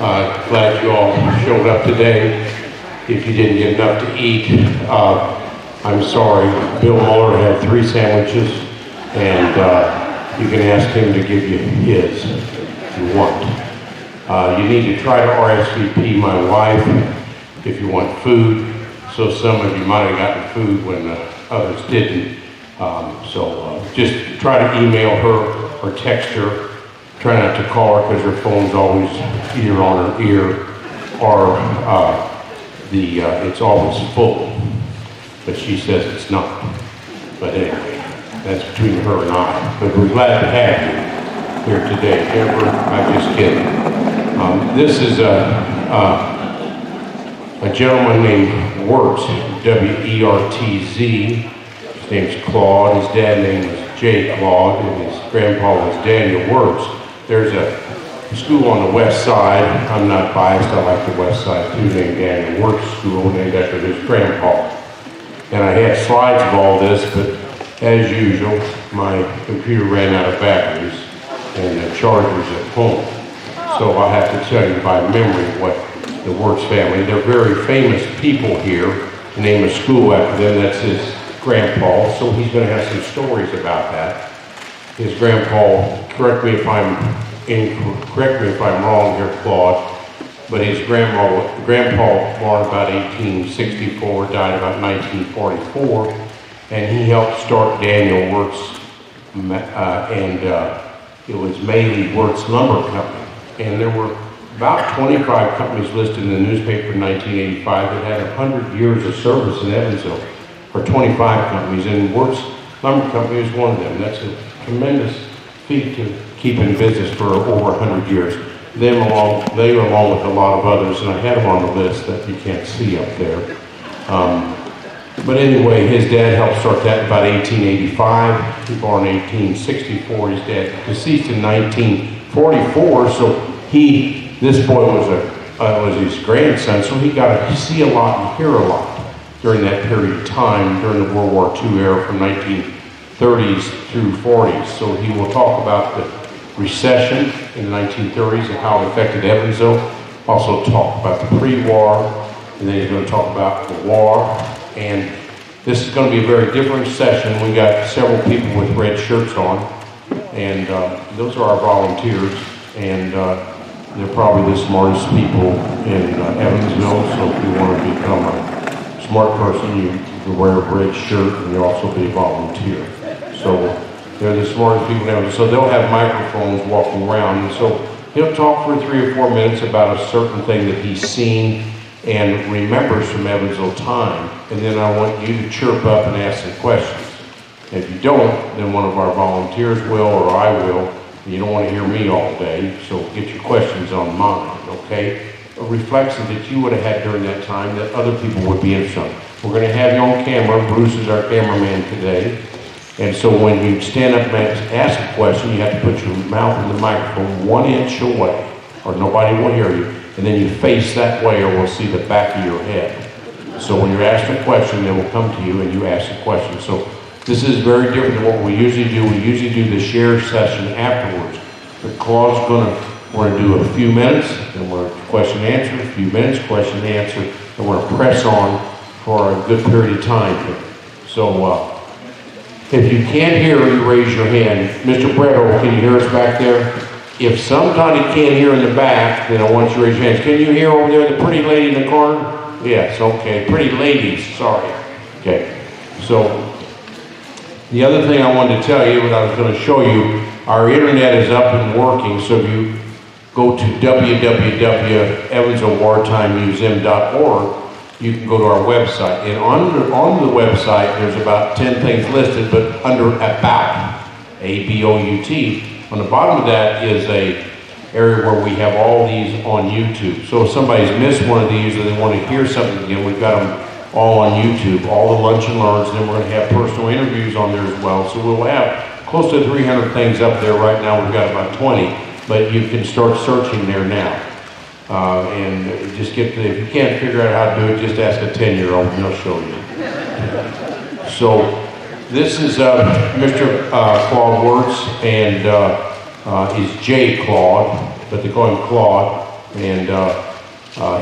Glad you all showed up today. If you didn't get enough to eat, I'm sorry. Bill Muller had 3 sandwiches, and you can ask him to give you his if you want. You need to try to RSVP my wife if you want food. So some of you might have gotten food when others didn't. Just try to email her or text her. Try not to call her because her phone's always either on her ear or it's always full. But she says it's not. But anyway, that's between her and I. But we're glad to have you here today. Ever, I'm just kidding. This is a gentleman named Wertz, W-E-R-T-Z. His name's Claude. His dad's name was J. Claude, and his grandpa was Daniel Wertz. There's a school on the west side. I'm not biased. I like the west side too, named Daniel Wertz School, named after his grandpa. And I had slides of all this, but as usual, my computer ran out of batteries and the chargers at home. So I'll have to tell you by memory what the Wertz family, they're very famous people here. The name of school after them, that's his grandpa, so he's going to have some stories about that. His grandpa, correct me if I'm wrong here, Claude, but his grandpa born about 1864, died about 1944, and he helped start Daniel Wertz, and it was mainly Wertz Lumber Company. And there were about 25 companies listed in the newspaper in 1985 that had 100 years of service in Evansville, or 25 companies, and Wertz Lumber Company is one of them. That's a tremendous feat to keep in business for over 100 years. They along with a lot of others, and I had them on the list that you can't see up there. But anyway, his dad helped start that in about 1885. He was born in 1864. His dad deceased in 1944, so this boy was his grandson, so he got to see a lot and hear a lot during that period of time, during the World War II era from 1930s through 40s. So he will talk about the recession in the 1930s and how it affected Evansville. Also talk about the pre-war, and then he's going to talk about the war. And this is going to be a very different session. We got several people with red shirts on, and those are our volunteers, and they're probably the smartest people in Evansville. So if you want to become a smart person, you wear a red shirt, and you also be a volunteer. So they're the smartest people in Evansville. So they'll have microphones walking around, and so he'll talk for 3 or 4 minutes about a certain thing that he's seen and remembers from Evansville time, and then I want you to chirp up and ask some questions. If you don't, then one of our volunteers will, or I will. You don't want to hear me all day, so get your questions on mine, okay? Reflections that you would have had during that time that other people would be interested in. We're going to have you on camera. Bruce is our cameraman today. And so when you stand up and ask a question, you have to put your mouth in the microphone 1 inch away, or nobody will hear you. And then you face that way, or we'll see the back of your head. So when you're asked a question, they will come to you and you ask a question. So this is very different than what we usually do. We usually do the share session afterwards. But Claude's we're going to do a few minutes, and we're question and answer, a few minutes, question and answer, and we're going to press on for a good period of time here. So if you can't hear, you raise your hand. Mr. Bretto, can you hear us back there? If somebody can't hear in the back, then I want you to raise your hands. Can you hear over there, the pretty lady in the corner? Yes, okay. Pretty ladies, sorry. Okay. So the other thing I wanted to tell you, what I was going to show you, our internet is up and working, so if you go to www.evansvillewartimemuseum.org, you can go to our website. And on the website, there's about 10 things listed, but under About, A-B-O-U-T, on the bottom of that is a area where we have all these on YouTube. So if somebody's missed one of these or they want to hear something again, we've got them all on YouTube, all the lunch and learns, and then we're going to have personal interviews on there as well. So we'll have close to 300 things up there right now. We've got about 20, but you can start searching there now. And just if you can't figure out how to do it, just ask a 10-year-old and they'll show you. So this is Mr. Claude Wertz, and he's J. Claude, but they call him Claude. And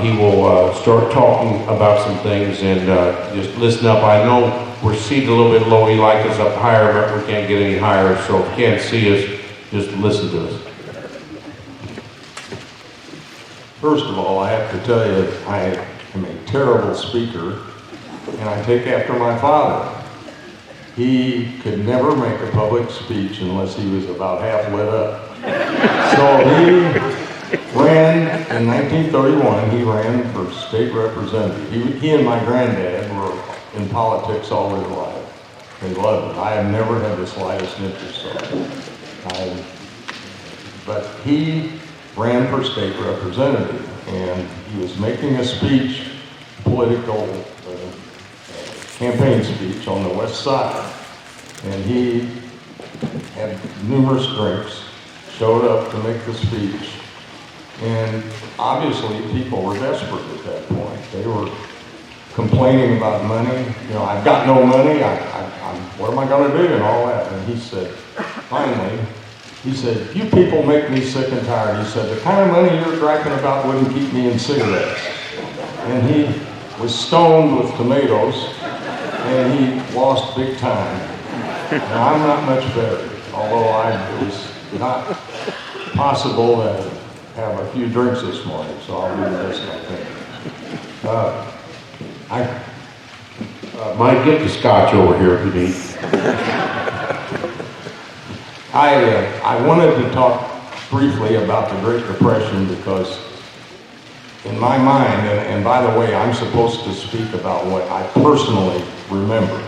he will start talking about some things, and just listen up. I know we're seated a little bit low. He like us up higher, but we can't get any higher. So if you can't see us, just listen to us. First of all, I have to tell you, I am a terrible speaker, and I take after my father. He could never make a public speech unless he was about half lit up. So he ran, in 1931, he ran for state representative. He and my granddad were in politics all their life. They loved it. I have never had the slightest interest in it. But he ran for state representative, and he was making a speech, political campaign speech on the west side. And he had numerous drinks, showed up to make the speech, and obviously people were desperate at that point. They were complaining about money. You know, I've got no money, what am I gonna do, and all that. And he said, finally, he said, you people make me sick and tired. He said, the kind of money you're griping about wouldn't keep me in cigarettes. And he was stoned with tomatoes, and he lost big time. Now, I'm not much better, although it was not possible to have a few drinks this morning, so I'll do this, I think. Mike, get the scotch over here if you need. I wanted to talk briefly about the Great Depression because in my mind, and by the way, I'm supposed to speak about what I personally remember,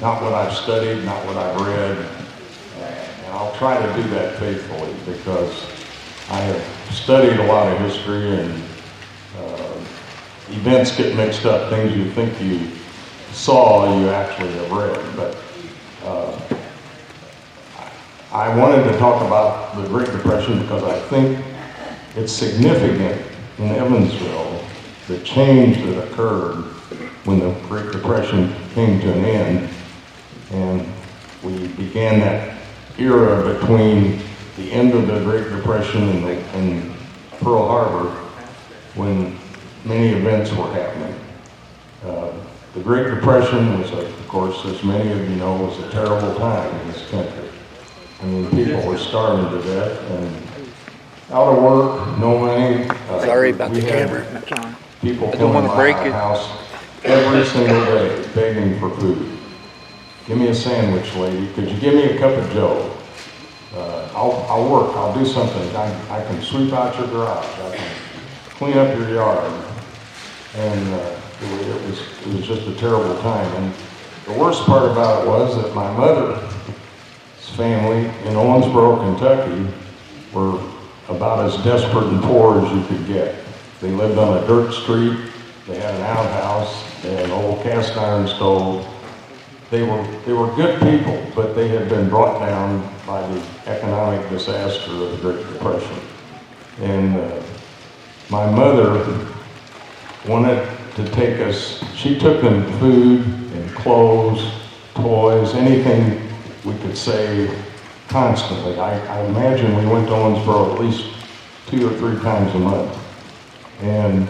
not what I've studied, not what I've read, and I'll try to do that faithfully because I have studied a lot of history, and events get mixed up. Things you think you saw, you actually have read. But I wanted to talk about the Great Depression because I think it's significant in Evansville, the change that occurred when the Great Depression came to an end, and we began that era between the end of the Great Depression and Pearl Harbor, when many events were happening. The Great Depression was, of course, as many of you know, was a terrible time in this country. I mean, people were starving to death and out of work, no money. Sorry about the camera. People coming by our house every single day begging for food. Give me a sandwich, lady. Could you give me a cup of joe? I'll work. I'll do something. I can sweep out your garage. I can clean up your yard. And it was just a terrible time. And the worst part about it was that my mother's family in Owensboro, Kentucky, were about as desperate and poor as you could get. They lived on a dirt street. They had an outhouse. They had an old cast iron stove. They were good people, but they had been brought down by the economic disaster of the Great Depression. And my mother wanted to take us, she took them food and clothes, toys, anything we could save constantly. I imagine we went to Owensboro at least 2 or 3 times a month. And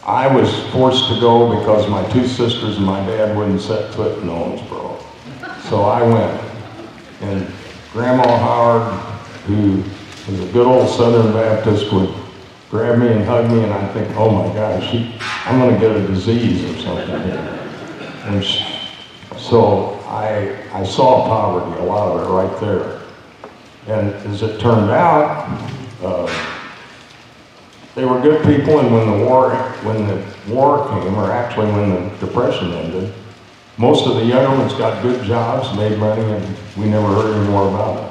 I was forced to go because my 2 sisters and my dad wouldn't set foot in Owensboro. So I went. And Grandma Howard, who was a good old Southern Baptist, would grab me and hug me, and I'd think, oh my gosh, I'm gonna get a disease or something here. And so I saw poverty, a lot of it right there. And as it turned out, they were good people, and when the war came, or actually when the Depression ended, most of the younger ones got good jobs, made money, and we never heard any more about it.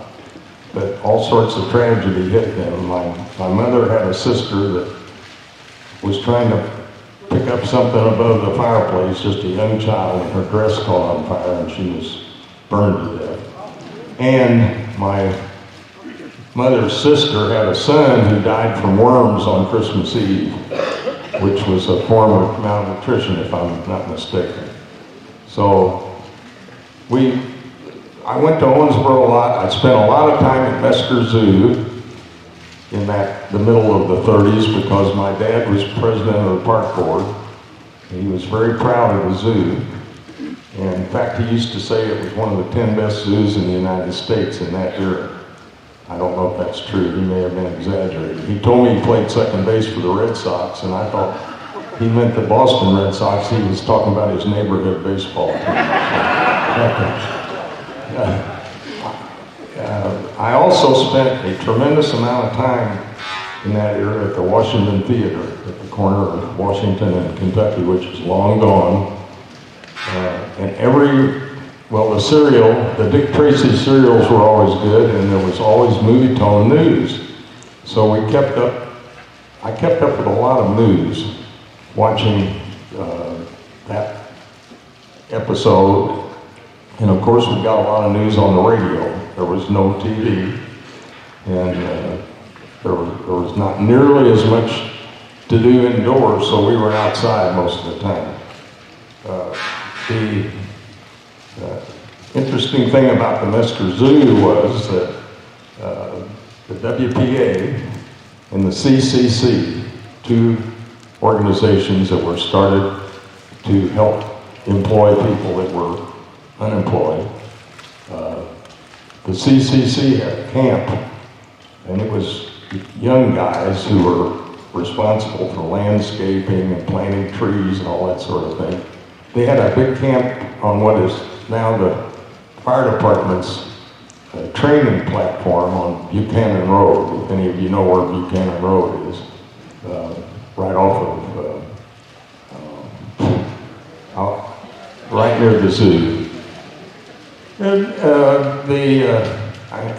But all sorts of tragedy hit them. My mother had a sister that was trying to pick up something above the fireplace, just a young child, and her dress caught on fire, and she was burned to death. And my mother's sister had a son who died from worms on Christmas Eve, which was a form of malnutrition, if I'm not mistaken. So I went to Owensboro a lot. I spent a lot of time at Mesker Zoo, in the middle of the 30s because my dad was president of the park board. He was very proud of the zoo. And in fact, he used to say it was one of the 10 best zoos in the United States in that era. I don't know if that's true. He may have been exaggerating. He told me he played second base for the Red Sox, and I thought he meant the Boston Red Sox. He was talking about his neighborhood baseball team. I also spent a tremendous amount of time in that era at the Washington Theater at the corner of Washington and Kentucky, which is long gone. And the Dick Tracy serials were always good, and there was always movie tone news. So I kept up with a lot of news, watching that episode. And of course, we got a lot of news on the radio. There was no TV, and there was not nearly as much to do indoors, so we were outside most of the time. The interesting thing about the Mesker Zoo was that the WPA and the CCC, two organizations that were started to help employ people that were unemployed. The CCC had a camp, and it was young guys who were responsible for landscaping and planting trees and all that sort of thing. They had a big camp on what is now the fire department's training platform on Buchanan Road, if any of you know where Buchanan Road is, right off of, right near the zoo. And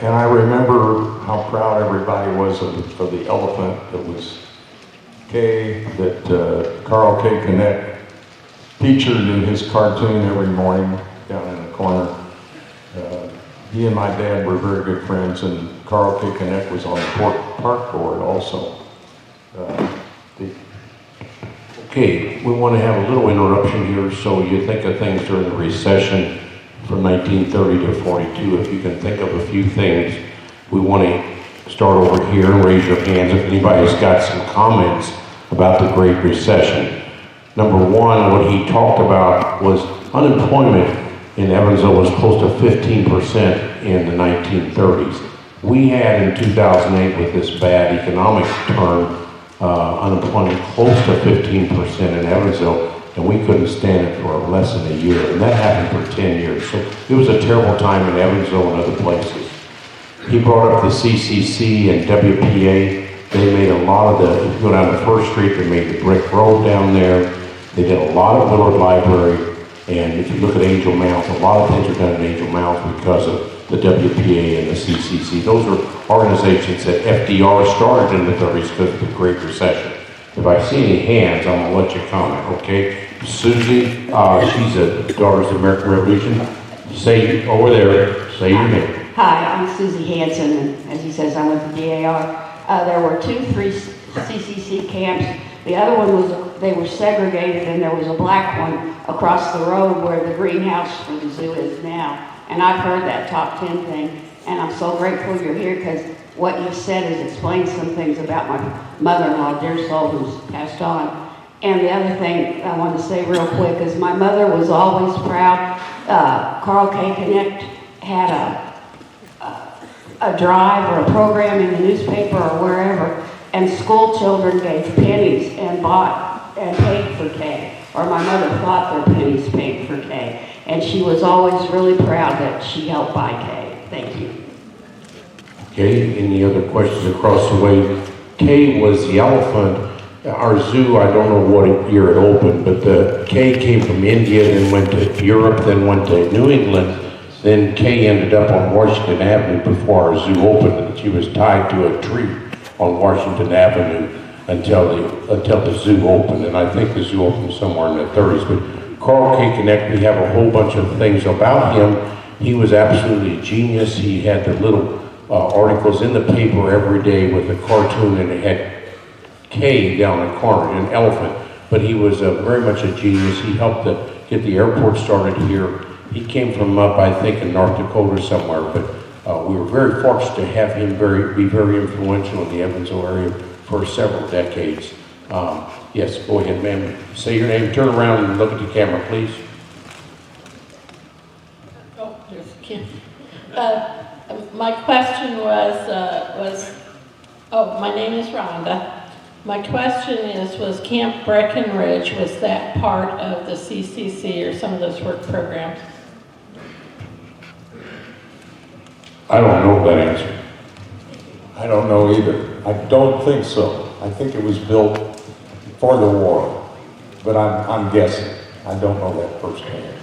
I remember how proud everybody was of the elephant that was Kay, that Carl K. Connect featured in his cartoon every morning down in the corner. He and my dad were very good friends, and Carl K. Connect was on the park board also. Okay, we want to have a little interruption here, so you think of things during the recession from 1930 to 42. If you can think of a few things, we want to start over here and raise your hands if anybody's got some comments about the Great Recession. Number one, what he talked about was unemployment in Evansville was close to 15% in the 1930s. We had in 2008, with this bad economic turn, unemployment close to 15% in Evansville, and we couldn't stand it for less than a year, and that happened for 10 years. So it was a terrible time in Evansville and other places. He brought up the CCC and WPA. They made a lot of if you go down to First Street, they made the brick road down there. They did a lot of Willard Library, and if you look at Angel Mounds, a lot of things are done in Angel Mounds because of the WPA and the CCC. Those are organizations that FDR started in the 30s because of the Great Recession. If I see any hands, I'm gonna let you comment, okay? Susie, she's a Daughters of the American Revolution. Say over there, say your name. Hi, I'm Susie Hanson, and as he says, I'm with the DAR. There were 3 CCC camps. The other one was, they were segregated, and there was a black one across the road where the greenhouse for the zoo is now. And I've heard that top 10 thing, and I'm so grateful you're here because what you said has explained some things about my mother-in-law, dear soul, who's passed on. And the other thing I want to say real quick is my mother was always proud. Carl K. Connect had a drive or a program in the newspaper or wherever, and school children gave pennies and bought and paid for K, or my mother thought their pennies paid for K, and she was always really proud that she helped buy K. Thank you. Okay, any other questions across the way? K was the elephant. Our zoo, I don't know what year it opened, but the K came from India, then went to Europe, then went to New England. Then Kay ended up on Washington Avenue before our zoo opened, and she was tied to a tree on Washington Avenue until the zoo opened. And I think the zoo opened somewhere in the 30s. But Carl K. Connect, we have a whole bunch of things about him. He was absolutely a genius. He had the little articles in the paper every day with a cartoon, and it had K down the corner, an elephant. But he was very much a genius. He helped get the airport started here. He came from up, I think, in North Dakota somewhere, but We were very fortunate to have him be very influential in the Evansville area for several decades. Yes, go ahead, ma'am. Say your name, turn around and look at the camera, please. Oh, there's Kim. My question my name is Rhonda. My question was Camp Breckenridge, was that part of the CCC or some of those work programs? I don't know that answer. I don't know either. I don't think so. I think it was built for the war, but I'm guessing. I don't know that firsthand.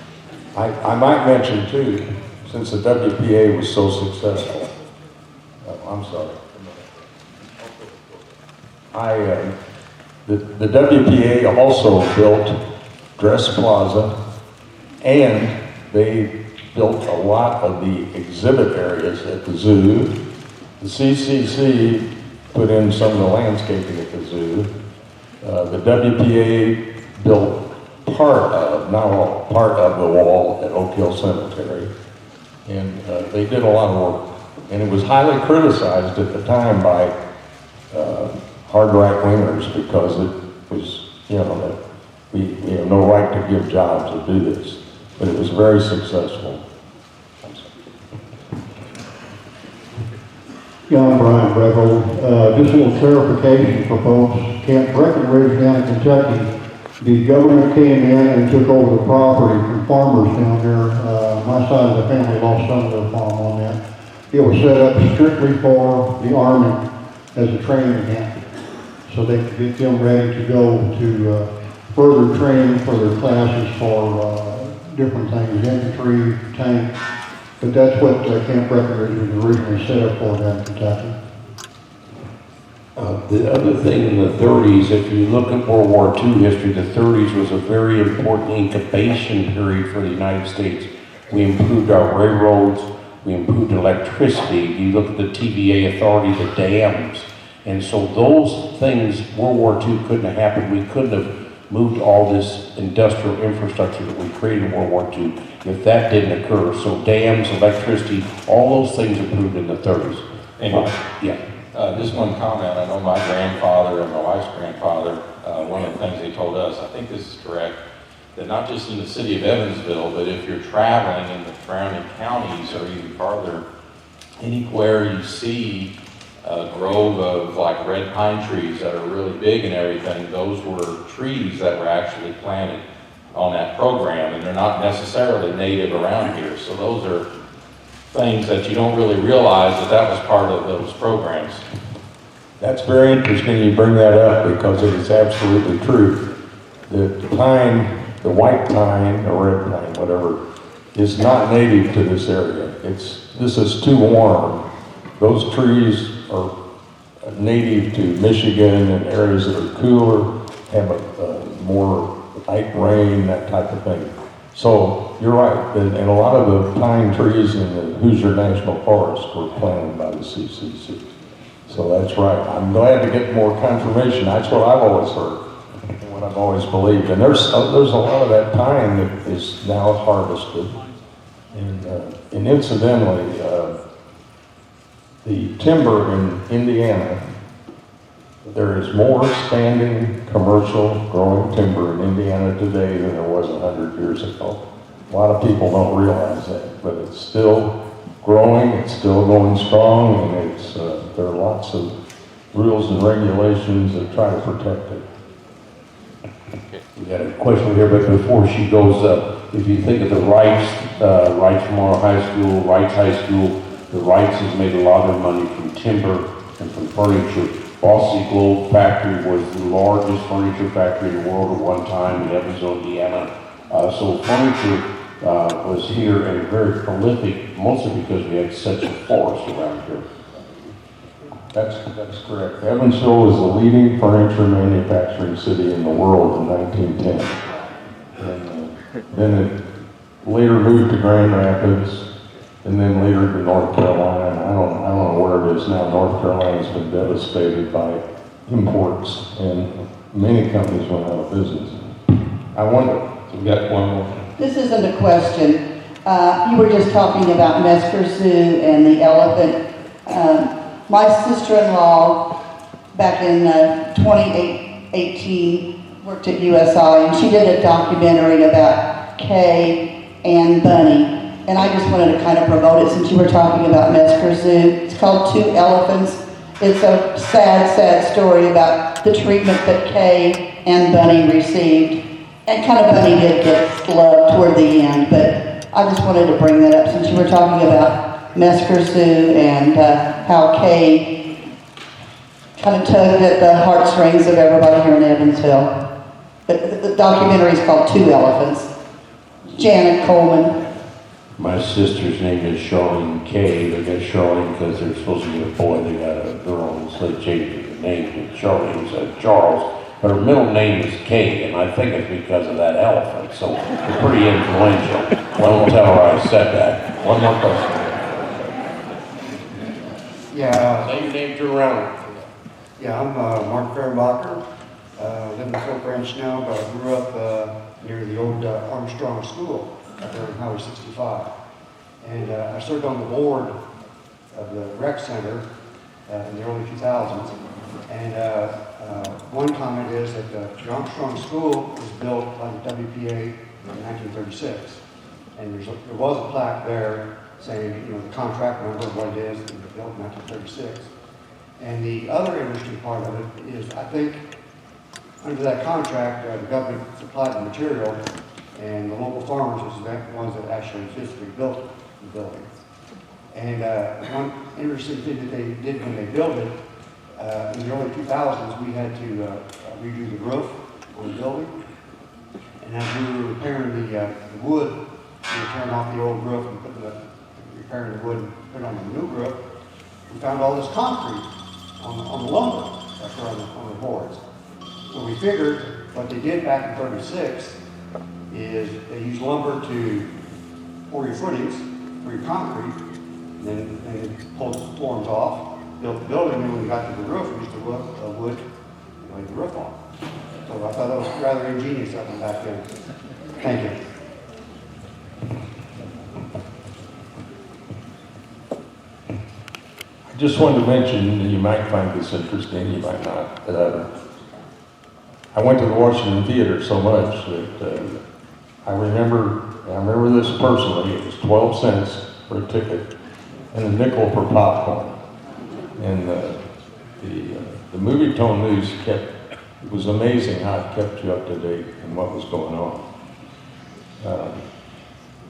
I might mention too, since the WPA was so successful, I'm sorry. The WPA also built Dress Plaza, and they built a lot of the exhibit areas at the zoo. The CCC put in some of the landscaping at the zoo. The WPA built part of, not all, part of the wall at Oak Hill Cemetery. And they did a lot of work. And it was highly criticized at the time by hard right-wingers because it was, that we have no right to give jobs to do this. But it was very successful. Yeah, I'm Brian Brevold. Just a little clarification for folks. Camp Breckenridge down in Kentucky, the government came in and took over the property from farmers down there. My side of the family lost some of their farm on that. It was set up strictly for the Army as a training camp. So they could get them ready to go to further training for their classes for different things, infantry, tank. But that's what Camp Breckenridge was originally set up for down in Kentucky. The other thing in the 30s, if you look at World War II history, the 30s was a very important incubation period for the United States. We improved our railroads, we improved electricity. You look at the TVA authority, the dams. And so those things, World War II couldn't have happened. We couldn't have moved all this industrial infrastructure that we created in World War II if that didn't occur. So dams, electricity, all those things improved in the 30s. Yeah. Just one comment. I know my grandfather and my wife's grandfather, one of the things they told us, I think this is correct, that not just in the city of Evansville, but if you're traveling in the surrounding counties or even farther, anywhere you see a grove of like red pine trees that are really big and everything, those were trees that were actually planted on that program, and they're not necessarily native around here. So those are things that you don't really realize that was part of those programs. That's very interesting you bring that up because it is absolutely true. The pine, the white pine, or red pine, whatever, is not native to this area. This is too warm. Those trees are native to Michigan and areas that are cooler, have a more light rain, that type of thing. So you're right, and a lot of the pine trees in the Hoosier National Forest were planted by the CCC. So that's right. I'm glad to get more confirmation. That's what I've always heard, and what I've always believed. And there's a lot of that pine that is now harvested. And incidentally, the timber in Indiana, there is more standing commercial growing timber in Indiana today than there was 100 years ago. A lot of people don't realize that, but it's still growing, it's still going strong, and there are lots of rules and regulations that try to protect it. We got a question here, but before she goes up, if you think of the Wrights, Wrights Memorial High School, Wrights High School, the Wrights has made a lot of money from timber and from furniture. Bossy Globe Factory was the largest furniture factory in the world at one time in Evansville, Indiana. So furniture was here and very prolific, mostly because we had such a forest around here. That's correct. Evansville was the leading furniture manufacturing city in the world in 1910. And then it later moved to Grand Rapids, and then later to North Carolina. I don't know where it is now. North Carolina's been devastated by imports, and many companies went out of business. I wonder, We got one more. This isn't a question. You were just talking about Mesker Zoo and the elephant. My sister-in-law, back in 2018, worked at USI, and she did a documentary about Kay and Bunny. And I just wanted to kind of promote it since you were talking about Mesker Zoo. It's called Two Elephants. It's a sad, sad story about the treatment that Kay and Bunny received. And kind of Bunny did get loved toward the end, but I just wanted to bring that up since you were talking about Mesker Zoo and how Kay kind of tugged at the heartstrings of everybody here in Evansville. But the documentary is called Two Elephants. Janet Coleman. My sister's name is Charlene Kay. They got Charlene because they're supposed to be a boy. They got a girl, and so they changed the name to Charlene instead of Charles. But her middle name is Kay, and I think it's because of that elephant. So it's pretty influential. I won't tell her I said that. One more question. Yeah, Say your name, turn around. yeah, I'm Mark Fehrenbacher. Live in Fort Branch now, but I grew up near the old Armstrong School up there on Highway 65. And I served on the board of the rec center in the early 2000s. And one comment is that the Armstrong School was built by the WPA in 1936. And there was a plaque there saying, you know, the contract number, what it is, and it was built in 1936. And the other interesting part of it is, I think, under that contract, the government supplied the material, and the local farmers was the ones that actually physically built the building. And one interesting thing that they did when they built it, in the early 2000s, we had to redo the roof on the building. And as we were repairing the wood, we were tearing off the old roof and repairing the wood and putting on the new roof, we found all this concrete on the lumber, that's on the boards. So we figured what they did back in '36 is they used lumber to pour your footings, for your concrete, and then they pulled the forms off, built the building, and when we got to the roof, we used to wood and laid the roof on. So I thought that was rather ingenious up and back then. Thank you. I just wanted to mention, you might find this interesting, you might not. I went to the Washington Theater so much that I remember this personally. It was 12 cents for a ticket and a nickel for popcorn. And the movie tone news it was amazing how it kept you up to date and what was going on.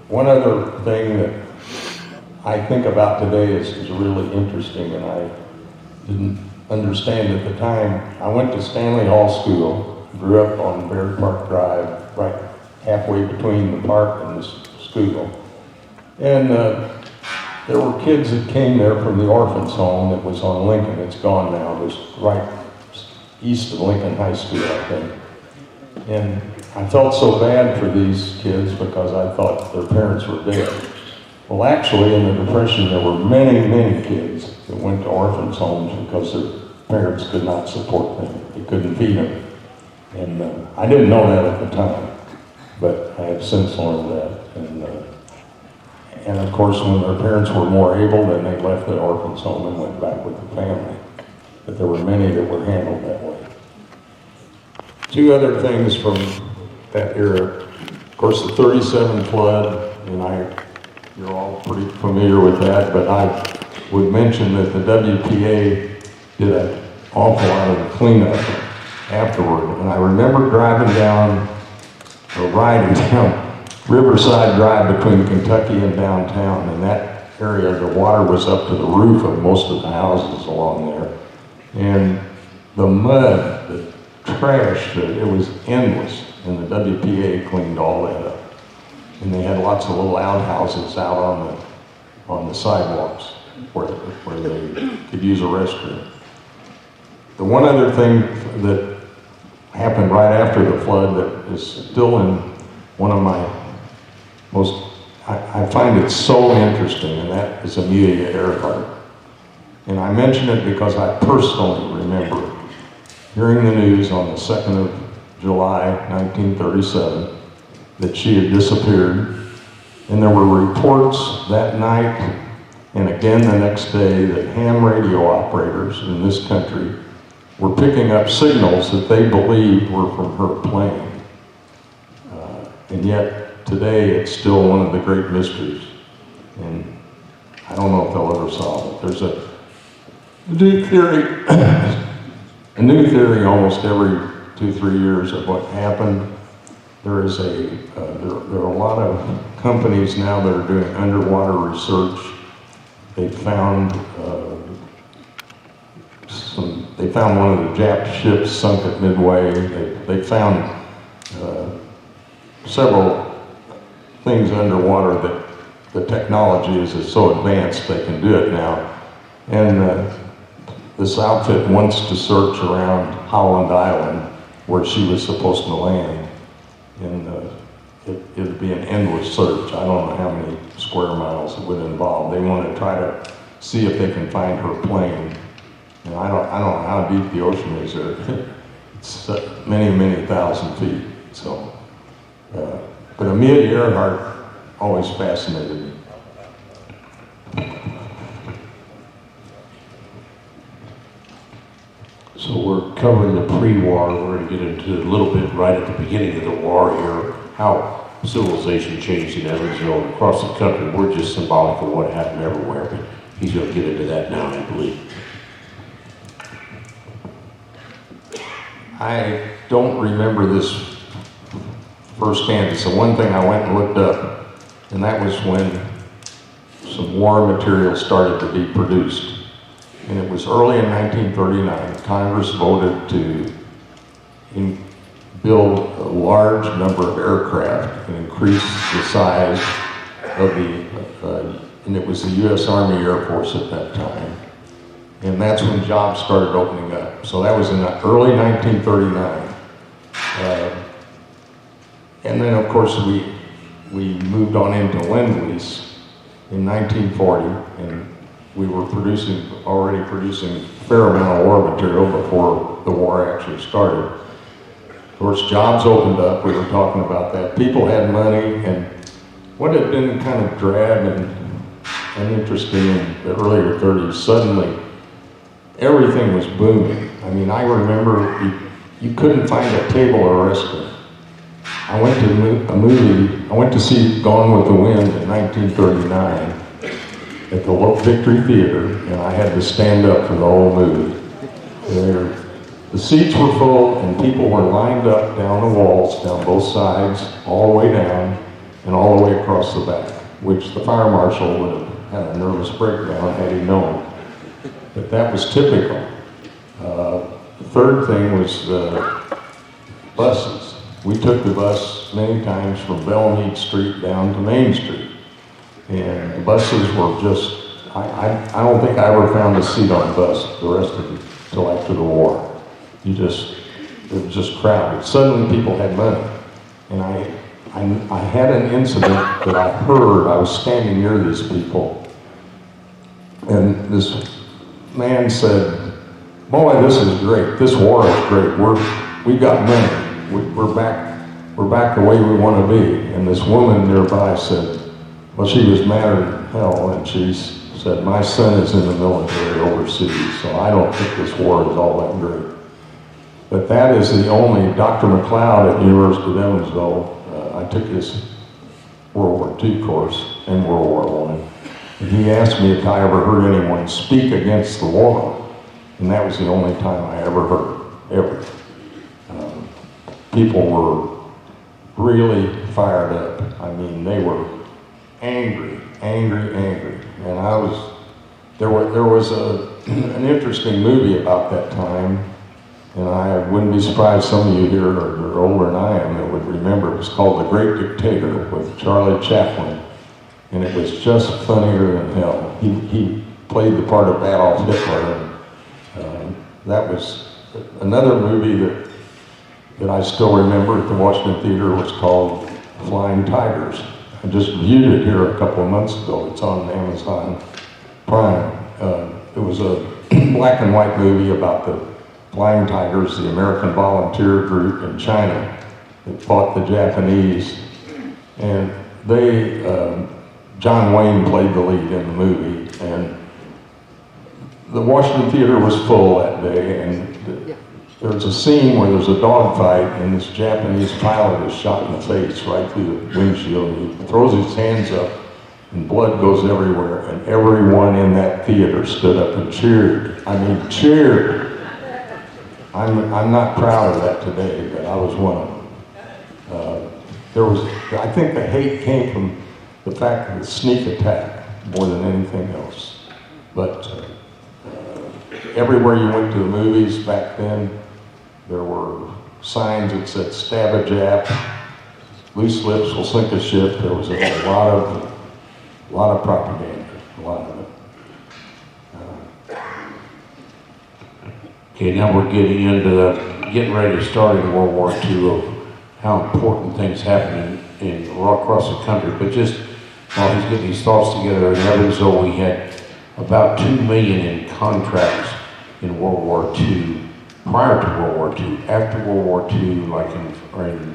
One other thing that I think about today is really interesting, and I didn't understand at the time. I went to Stanley Hall School, grew up on Baird Park Drive, right halfway between the park and the school. And there were kids that came there from the orphans home that was on Lincoln. It's gone now. It was right east of Lincoln High School, I think. And I felt so bad for these kids because I thought their parents were dead. Well, actually, in the Depression, there were many, many kids that went to orphans' homes because their parents could not support them. They couldn't feed them. And I didn't know that at the time, but I have since learned that. And of course, when their parents were more able, then they left the orphans' home and went back with the family. But there were many that were handled that way. Two other things from that era. Of course, the '37 flood, and you're all pretty familiar with that, but I would mention that the WPA did an awful lot of the cleanup afterward. And I remember driving down, or riding down Riverside Drive between Kentucky and downtown. In that area, the water was up to the roof of most of the houses along there. And the mud, the trash, it was endless. And the WPA cleaned all that up. And they had lots of little outhouses out on the sidewalks where they could use a restroom. The one other thing that happened right after the flood that is still in one of my I find it so interesting, and that is Amelia Earhart. And I mention it because I personally remember hearing the news on the 2nd of July, 1937, that she had disappeared And there were reports that night and again the next day that ham radio operators in this country were picking up signals that they believed were from her plane. And yet today it's still one of the great mysteries. And I don't know if they'll ever solve it. There's a new theory, a new theory almost every 2-3 years of what happened. There is there are a lot of companies now that are doing underwater research. They found one of the Jap ships sunk at Midway. They found several things underwater that the technology is so advanced they can do it now. And this outfit wants to search around Holland Island where she was supposed to land. And it'd be an endless search. I don't know how many square miles it would involve. They want to try to see if they can find her plane. And I don't know how deep the ocean is there. It's many, many thousand feet. So, but Amelia Earhart always fascinated me. So we're covering the pre-war. We're going to get into a little bit right at the beginning of the war here, how civilization changed in Evansville and across the country. We're just symbolic of what happened everywhere, but he's going to get into that now, I believe. I don't remember this firsthand. It's the one thing I went and looked up, and that was when some war material started to be produced. And it was early in 1939. Congress voted to build a large number of aircraft and increase the size of and it was the U.S. Army Air Force at that time. And that's when jobs started opening up. So that was in early 1939. And then, of course, we moved on into Lend-Lease in 1940, and we were already producing a fair amount of war material before the war actually started. Of course, jobs opened up. We were talking about that. People had money, and what had been kind of drab and uninteresting in the earlier 30s, suddenly everything was booming. I mean, I remember you couldn't find a table at a restaurant. I went to a movie, I went to see Gone with the Wind in 1939 at the Victory Theater, and I had to stand up for the whole movie. The seats were full, and people were lined up down the walls, down both sides, all the way down, and all the way across the back, which the fire marshal would have had a nervous breakdown had he known. But that was typical. The third thing was the buses. We took the bus many times from Belmead Street down to Main Street. And the buses were just, I don't think I ever found a seat on a bus the rest of it until after the war. It was just crowded. Suddenly people had money. And I had an incident that I heard. I was standing near these people, and this man said, "Boy, this is great. This war is great. We got money. We're back the way we want to be." And this woman nearby said, well, she was madder than hell, and she said, "My son is in the military overseas, so I don't think this war is all that great." But that is the only, Dr. McLeod at the University of Evansville, I took his World War II course and World War I, and he asked me if I ever heard anyone speak against the war, and that was the only time I ever heard, ever. People were really fired up. I mean, they were angry, and there was an interesting movie about that time, and I wouldn't be surprised some of you here are older than I am that would remember. It was called The Great Dictator with Charlie Chaplin, and it was just funnier than hell. He played the part of Adolf Hitler, and that was another movie that I still remember at the Washington Theater was called Flying Tigers. I just viewed it here a couple of months ago. It's on Amazon Prime. It was a black and white movie about the Flying Tigers, the American volunteer group in China that fought the Japanese. And John Wayne played the lead in the movie, and the Washington Theater was full that day, and there's a scene where there's a dogfight, and this Japanese pilot is shot in the face right through the windshield. He throws his hands up, and blood goes everywhere, and everyone in that theater stood up and cheered. I mean, cheered. I'm not proud of that today, but I was one of them. I think the hate came from the fact of the sneak attack more than anything else. But everywhere you went to the movies back then, there were signs that said "stab a Jap," "loose lips will sink a ship." There was a lot of propaganda, a lot of it. Okay, now we're getting ready to start in World War II of how important things happen in all across the country. But just while he's getting these thoughts together, in Evansville we had about $2 million in contracts in World War II, prior to World War II. After World War II, like in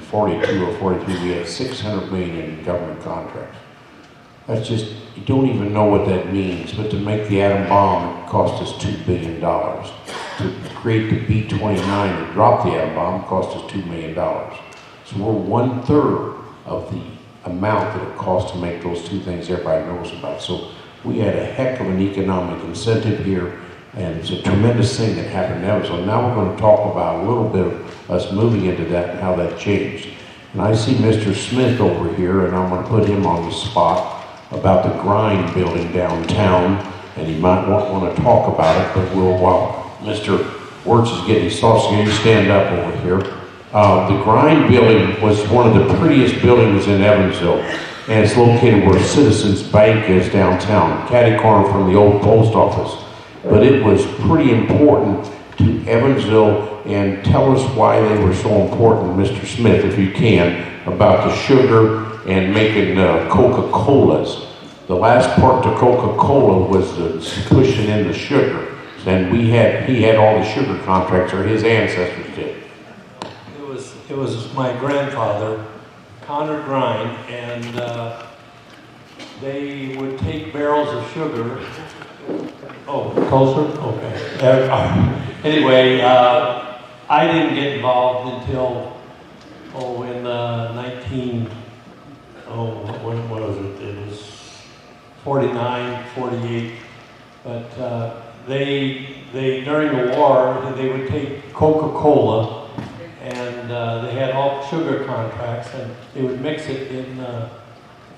42 or 43, we had $600 million in government contracts. That's just, you don't even know what that means, but to make the atom bomb, it cost us $2 billion. To create the B-29 and drop the atom bomb cost us $2 million. So we're 1/3 of the amount that it cost to make those two things everybody knows about. So we had a heck of an economic incentive here, and it's a tremendous thing that happened now. So now we're going to talk about a little bit of us moving into that and how that changed. And I see Mr. Smith over here, and I'm going to put him on the spot about the Grind building downtown, and he might want to talk about it, but while Mr. Wertz is getting his thoughts together, you stand up over here. The Grind building was one of the prettiest buildings in Evansville, and it's located where Citizens Bank is downtown, catty corner from the old post office. But it was pretty important to Evansville, and tell us why they were so important, Mr. Smith, if you can, about the sugar and making Coca-Colas. The last part to Coca-Cola was the pushing in the sugar. And he had all the sugar contracts, or his ancestors did. It was my grandfather, Connor Grind, and they would take barrels of sugar. Oh, closer? Okay. Anyway, I didn't get involved until, in when was it? It was 49, 48. But they during the war, they would take Coca-Cola, and they had all sugar contracts, and they would mix it in the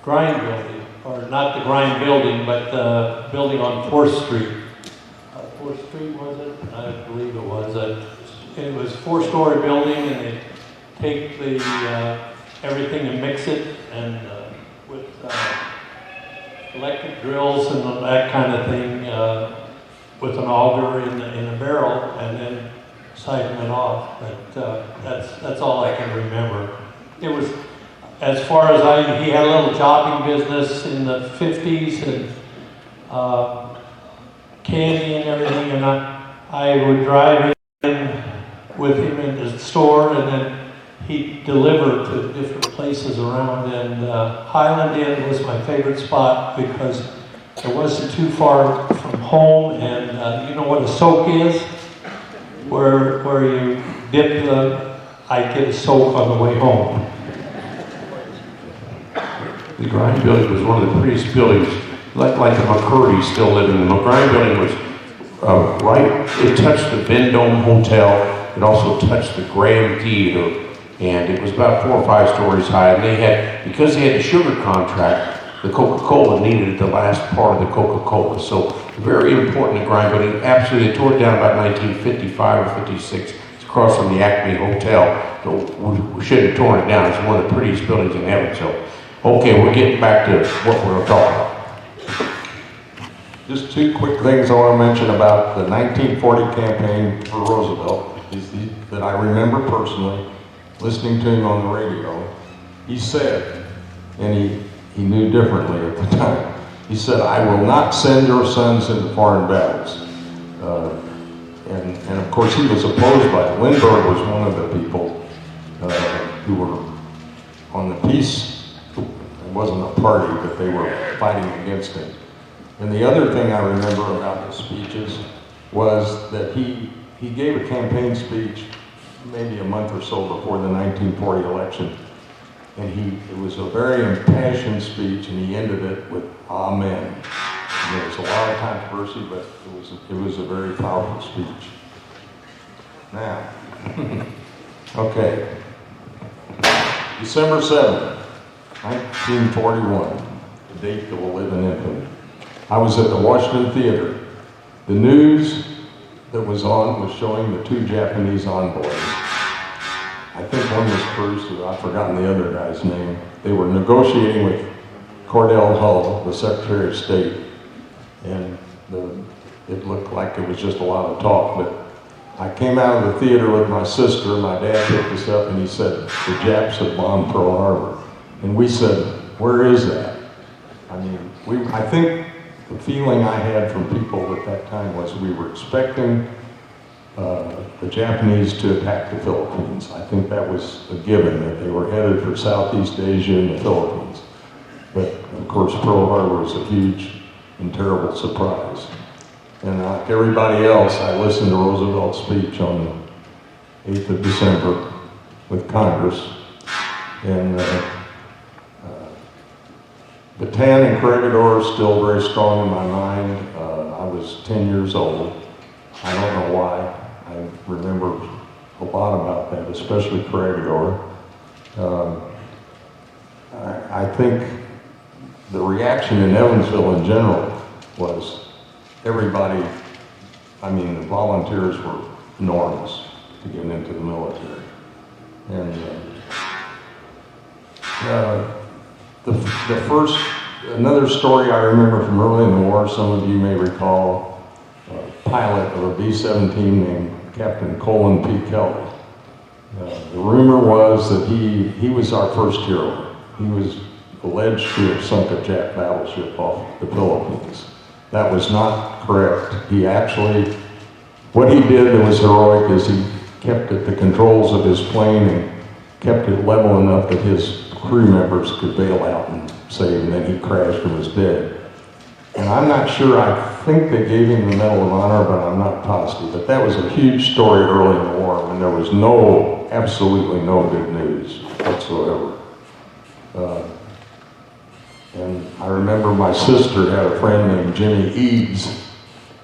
Grind building, or not the Grind building, but the building on 4th Street. 4th Street was it? I believe it was. It was a 4-story building, and they take the everything and mix it, and with electric drills and that kind of thing, with an auger in a barrel, and then siphon it off. But that's all I can remember. It was, as far as he had a little jobbing business in the 50s, and candy and everything, and I would drive in with him in the store, and then he'd deliver to different places around, and Highland Inn was my favorite spot because it wasn't too far from home, and you know what a soak is? Where you dip I'd get a soak on the way home. The Grind building was one of the prettiest buildings, like the McCurdy's still live in. The Grind building was it touched the Vendome Hotel, it also touched the Grand Theater, and it was about 4 or 5 stories high, and because they had the sugar contract, the Coca-Cola needed the last part of the Coca-Cola. So very important, the Grind building. Absolutely, it tore it down about 1955 or 56. It's across from the Acme Hotel. So we shouldn't have torn it down. It's one of the prettiest buildings in Evansville. Okay, we're getting back to what we're talking about. Just 2 quick things I want to mention about the 1940 campaign for Roosevelt that I remember personally, listening to him on the radio. He said, and he knew differently at the time, he said, "I will not send your sons into foreign battles." And of course he was opposed by it. Lindbergh was one of the people who were on the peace. It wasn't a party, but they were fighting against him. And the other thing I remember about his speeches was that he gave a campaign speech maybe a month or so before the 1940 election. And it was a very impassioned speech, and he ended it with "Amen." And there was a lot of controversy, but it was a very powerful speech. Now, okay. December 7th, 1941, the date that will live in infamy. I was at the Washington Theater. The news that was on was showing the two Japanese envoys. I think one was Cruz, I've forgotten the other guy's name. They were negotiating with Cordell Hull, the Secretary of State, and it looked like it was just a lot of talk, but I came out of the theater with my sister, my dad picked us up and he said, the Japs had bombed Pearl Harbor. And we said, where is that? I mean, I think the feeling I had from people at that time was we were expecting the Japanese to attack the Philippines. I think that was a given, that they were headed for Southeast Asia and the Philippines. But of course, Pearl Harbor was a huge and terrible surprise. And like everybody else, I listened to Roosevelt's speech on the 8th of December with Congress. And Bataan and Corregidor are still very strong in my mind. I was 10 years old. I don't know why. I remember a lot about that, especially Corregidor. I think the reaction in Evansville in general was everybody, I mean, the volunteers were enormous to get into the military. And another story I remember from early in the war, some of you may recall, a pilot of a B-17 named Captain Colin P. Kelly. The rumor was that he was our first hero. He was alleged to have sunk a Jap battleship off the Philippines. That was not correct. He actually, what he did that was heroic is he kept the controls of his plane and kept it level enough that his crew members could bail out and save, and then he crashed and was dead. And I'm not sure, I think they gave him the Medal of Honor, but I'm not positive. But that was a huge story early in the war when there was absolutely no good news whatsoever. And I remember my sister had a friend named Jimmy Eads,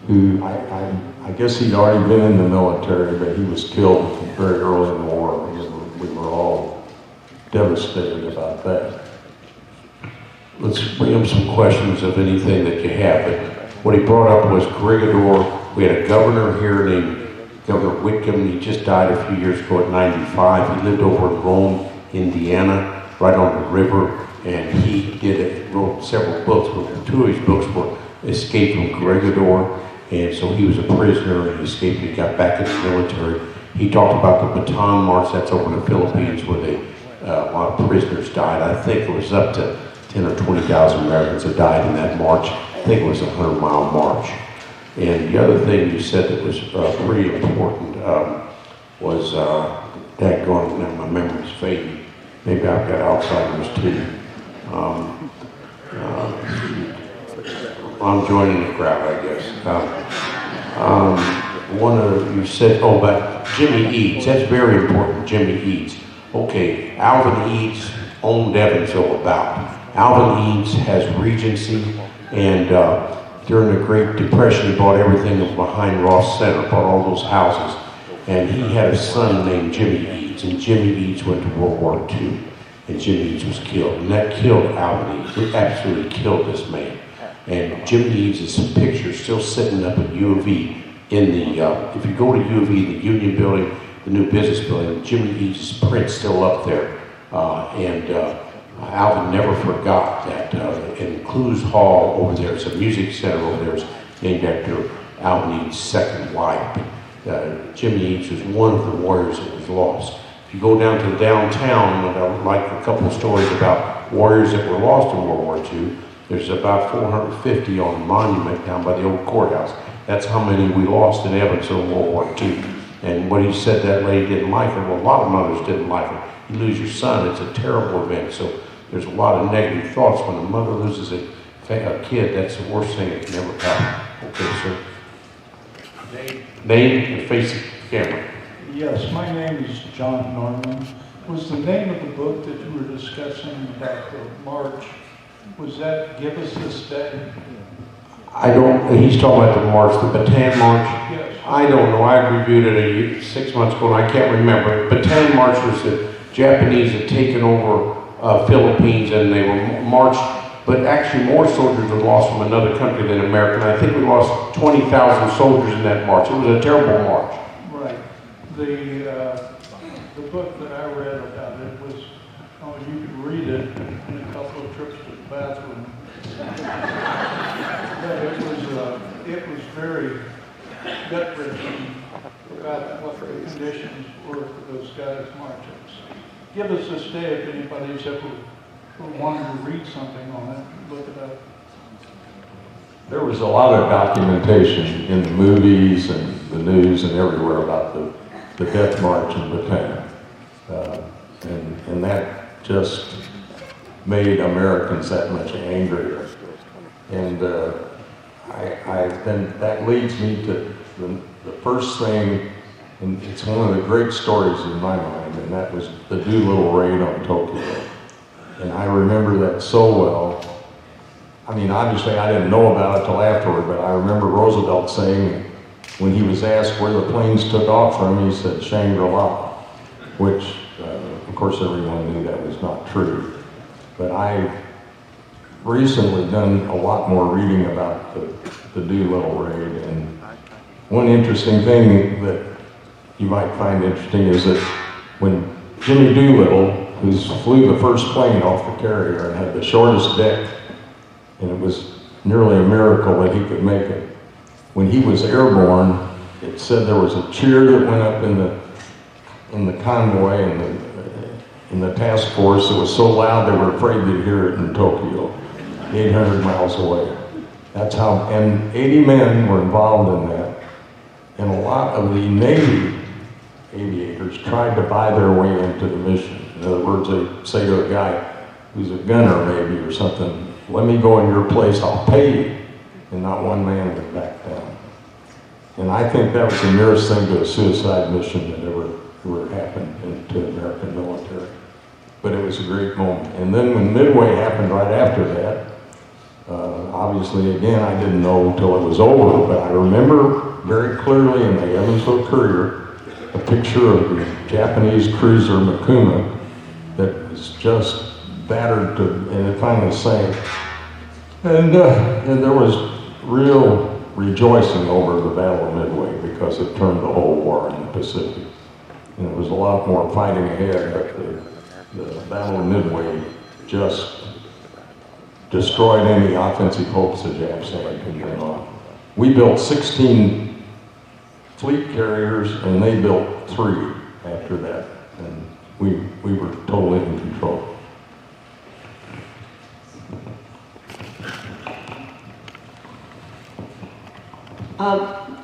who I guess he'd already been in the military, but he was killed very early in the war. We were all devastated about that. Let's bring up some questions of anything that you have. But what he brought up was Corregidor. We had a governor here named Governor Whitcomb. He just died a few years ago at 95. He lived over in Rome, Indiana, right on the river. And he wrote several books, but two of his books were Escape from Corregidor, and so he was a prisoner and he escaped and he got back in the military. He talked about the Bataan March, that's over in the Philippines, where a lot of prisoners died. I think it was up to 10 or 20,000 Americans that died in that march. I think it was a 100-mile march. And the other thing you said that was pretty important was, daggone, now my memory's fading. Maybe I've got Alzheimer's too. I'm joining the crowd, I guess. One of you said, about Jimmy Eads. That's very important, Jimmy Eads. Okay, Alvin Eads owned Evansville about. Alvin Eads has Regency, and during the Great Depression, he bought everything behind Ross Center, bought all those houses. And he had a son named Jimmy Eads, and Jimmy Eads went to World War II. And Jimmy Eads was killed, and that killed Alvin Eads. It absolutely killed this man. And Jimmy Eads' picture still sitting up at U of E in the, if you go to U of E, the Union Building, the new business building, Jimmy Eads' print's still up there. Alvin never forgot that. In Clues Hall over there, it's a music center over there, it's named after Alvin Eads' second wife. Jimmy Eads was one of the warriors that was lost. If you go down to downtown, and I would like a couple of stories about warriors that were lost in World War II, there's about 450 on the monument down by the old courthouse. That's how many we lost in Evansville in World War II. And what he said that lady didn't like her, well, a lot of mothers didn't like her. You lose your son, it's a terrible event. So there's a lot of negative thoughts. When a mother loses a kid, that's the worst thing that can ever happen. Okay, sir. Name and face the camera. Yes, my name is John Norman. Was the name of the book that you were discussing about the march, was that Give Us This Day? I don't, he's talking about the march, the Bataan March. Yes. I don't know, I reviewed it 6 months ago and I can't remember. Bataan March was the Japanese had taken over Philippines and they were marched, but actually more soldiers were lost from another country than America. And I think we lost 20,000 soldiers in that march. It was a terrible march. Right. The book that I read about it was, oh, you could read it in a couple of trips to the bathroom. But it was very gut-wrenching about what the conditions were for those guys marching. Give Us This Day if anybody's ever wanted to read something on it, look it up. There was a lot of documentation in the movies and the news and everywhere about the death march in Bataan. And that just made Americans that much angrier. And then that leads me to the first thing, and it's one of the great stories in my mind, and that was the Doolittle raid on Tokyo. And I remember that so well. I mean, obviously I didn't know about it till afterward, but I remember Roosevelt saying, when he was asked where the planes took off from, he said Shangri-La, which, of course, everyone knew that was not true. But I've recently done a lot more reading about the Doolittle raid, and one interesting thing that you might find interesting is that when Jimmy Doolittle, who flew the first plane off the carrier and had the shortest deck, and it was nearly a miracle that he could make it. When he was airborne, it said there was a cheer that went up in the convoy and in the task force. It was so loud they were afraid they'd hear it in Tokyo, 800 miles away. That's how, and 80 men were involved in that. And a lot of the Navy aviators tried to buy their way into the mission. In other words, they say to a guy who's a gunner maybe or something, let me go in your place, I'll pay you. And not one man would back down. And I think that was the nearest thing to a suicide mission that ever happened to the American military. But it was a great moment. And then when Midway happened right after that, obviously again I didn't know until it was over, but I remember very clearly in the Evansville Courier a picture of the Japanese cruiser Mikuma that was just battered to, and it finally sank. And there was real rejoicing over the Battle of Midway because it turned the whole war in the Pacific. And there was a lot more fighting ahead, but the Battle of Midway just destroyed any offensive hopes the Japs had from then on. We built 16 fleet carriers and they built 3 after that. And we were totally in control.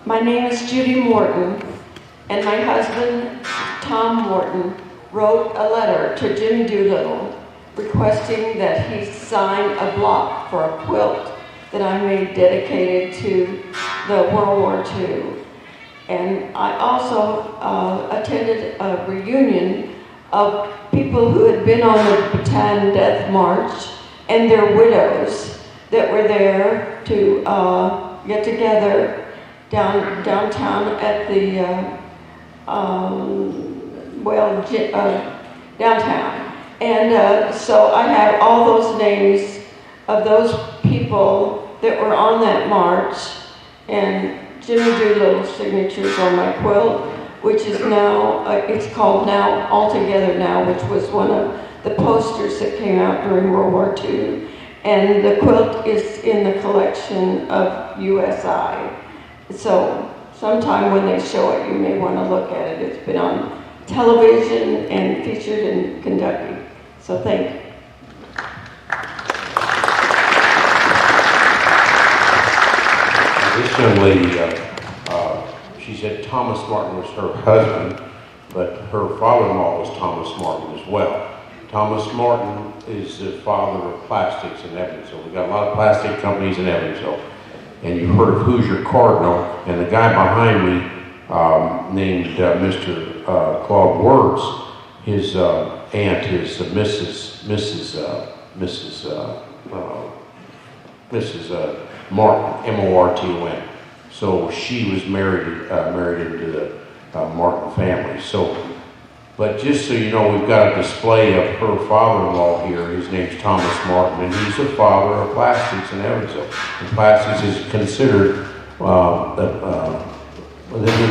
My name is Judy Morton, and my husband, Tom Morton, wrote a letter to Jim Doolittle requesting that he sign a block for a quilt that I made dedicated to the World War II. And I also attended a reunion of people who had been on the Bataan Death March and their widows that were there to get together downtown at the downtown. And so I have all those names of those people that were on that march, and Jimmy Doolittle's signatures on my quilt, which is now, it's called Now All Together Now, which was one of the posters that came out during World War II. And the quilt is in the collection of WWII. So sometime when they show it, you may want to look at it. It's been on television and featured in Kentucky. So thank you. This young lady, she said Thomas Martin was her husband, but her father-in-law was Thomas Martin as well. Thomas Martin is the father of plastics in Evansville. We got a lot of plastic companies in Evansville. And you heard of Hoosier Cardinal, and the guy behind me named Mr. Claude Wertz, his aunt is Mrs. Martin, M-O-R-T-O-N. So she was married into the Martin family. So, but just so you know, we've got a display of her father-in-law here. His name's Thomas Martin, and he's the father of plastics in Evansville. And plastics is considered, they're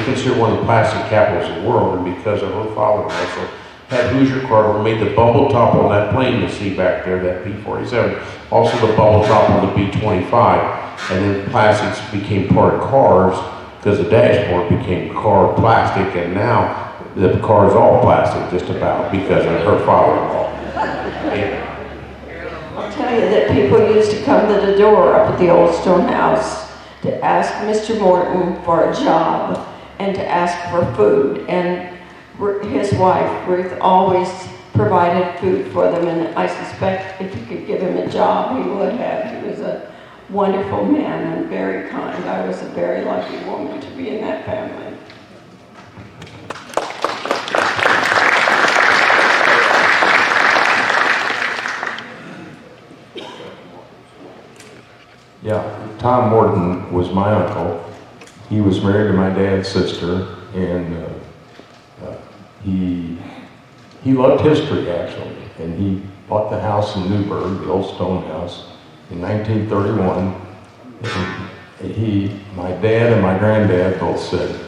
considered one of the plastic capitals of the world, and because of her father-in-law, so had Hoosier Cardinal made the bubble top on that plane you see back there, that B-47, also the bubble top on the B-25, and then plastics became part of cars because the dashboard became car plastic, and now the car is all plastic just about because of her father-in-law. I'll tell you that people used to come to the door up at the old stone house to ask Mr. Morton for a job and to ask for food, and his wife, Ruth, always provided food for them, and I suspect if you could give him a job, he would have. He was a wonderful man and very kind. I was a very lucky woman to be in that family. Yeah, Tom Morton was my uncle. He was married to my dad's sister, and he loved history, actually. And he bought the house in Newburgh, the old stone house, in 1931. And my dad and my granddad both said,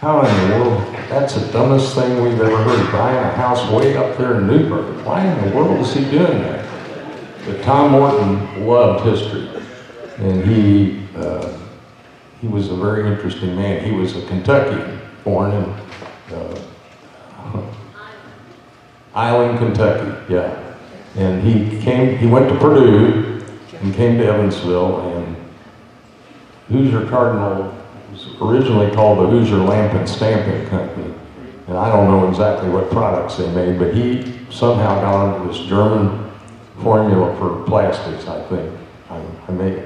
"How in the world, that's the dumbest thing we've ever heard, buying a house way up there in Newburgh. Why in the world is he doing that?" But Tom Morton loved history. And he was a very interesting man. He was a Kentuckian, born in Island, Kentucky, yeah. And he went to Purdue and came to Evansville, and Hoosier Cardinal was originally called the Hoosier Lamp and Stamping Company. And I don't know exactly what products they made, but he somehow got onto this German formula for plastics, I think.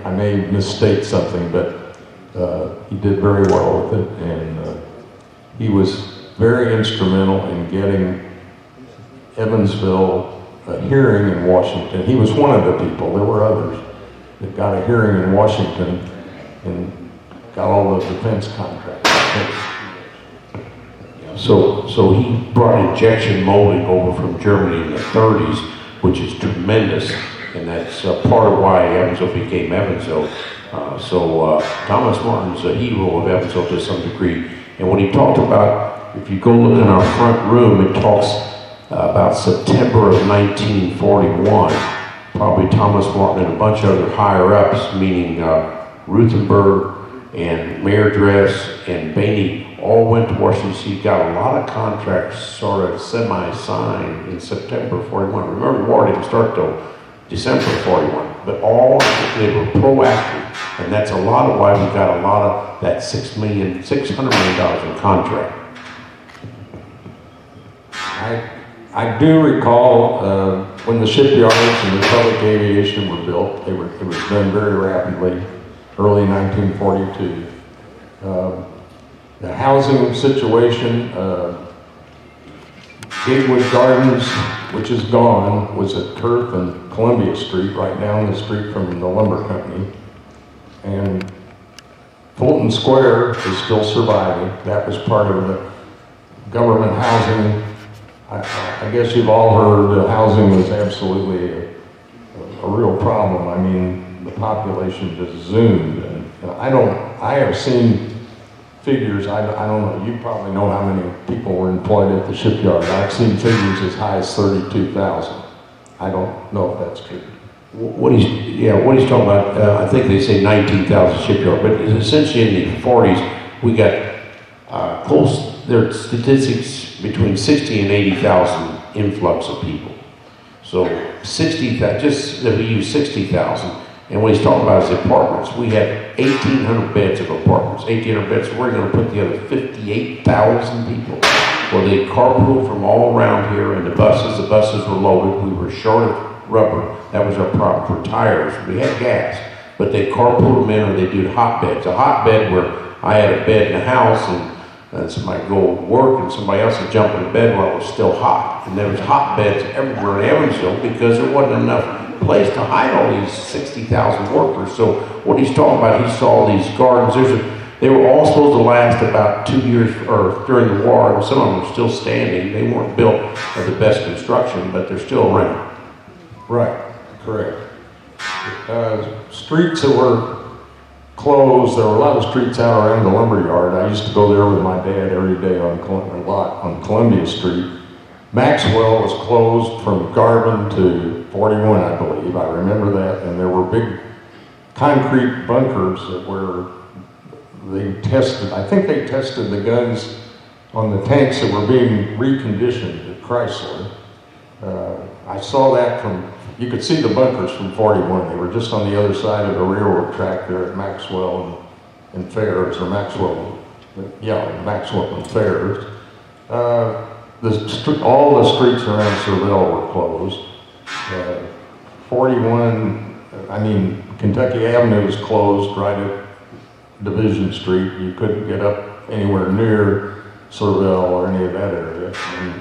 I may misstate something, but he did very well with it, and he was very instrumental in getting Evansville a hearing in Washington. He was one of the people, there were others, that got a hearing in Washington and got all the defense contracts. So he brought injection molding over from Germany in the 30s, which is tremendous. And that's part of why Evansville became Evansville. Thomas Martin's a hero of Evansville to some degree. And when he talked about, if you go look in our front room, it talks about September of 1941. Probably Thomas Martin and a bunch of other higher-ups, meaning Ruthenberg and Mayor Dress and Bainey, all went to Washington D.C., got a lot of contracts sort of semi-signed in September 41. Remember, the war didn't start till December 41, but they were proactive, and that's a lot of why we got a lot of that $600 million in contract. I do recall when the shipyards and the public aviation were built, it was done very rapidly, early 1942. The housing situation, Gatewood Gardens, which is gone, was at Turf and Columbia Street, right down the street from the lumber company. And Fulton Square is still surviving. That was part of the government housing. I guess you've all heard that housing was absolutely a real problem. I mean, the population just zoomed. And I have seen figures, I don't know, you probably know how many people were employed at the shipyard. I've seen figures as high as 32,000. I don't know if that's true. What he's talking about, I think they say 19,000 shipyard, but essentially in the 40s, we got there are statistics between 60 and 80,000 influx of people. So 60,000, just that we use 60,000. And what he's talking about is apartments. We have 1,800 beds of apartments. 1,800 beds, so we're going to put together 58,000 people. Well, they carpool from all around here, and the buses, the buses were loaded, we were short of rubber. That was our problem for tires. We had gas, but they carpooled them in or they did hotbeds. A hotbed where I had a bed in the house and somebody go work and somebody else would jump in the bed while it was still hot. And there was hotbeds everywhere in Evansville because there wasn't enough place to hide all these 60,000 workers. So what he's talking about, he saw these gardens. They were all supposed to last about 2 years or during the war, and some of them are still standing. They weren't built of the best construction, but they're still around. Right, correct. Streets that were closed, there were a lot of streets out around the lumber yard. I used to go there with my dad every day on Columbia Street. Maxwell was closed from Garvin to 41, I believe. I remember that, and there were big concrete bunkers that were, they tested, I think they tested the guns on the tanks that were being reconditioned at Chrysler. I saw that from, you could see the bunkers from 41. They were just on the other side of the railroad track there at Maxwell and Fairs, or Maxwell, yeah, Maxwell and Fairs. All the streets around Cervelle were closed. 41, Kentucky Avenue was closed right at Division Street. You couldn't get up anywhere near Cervelle or any of that area.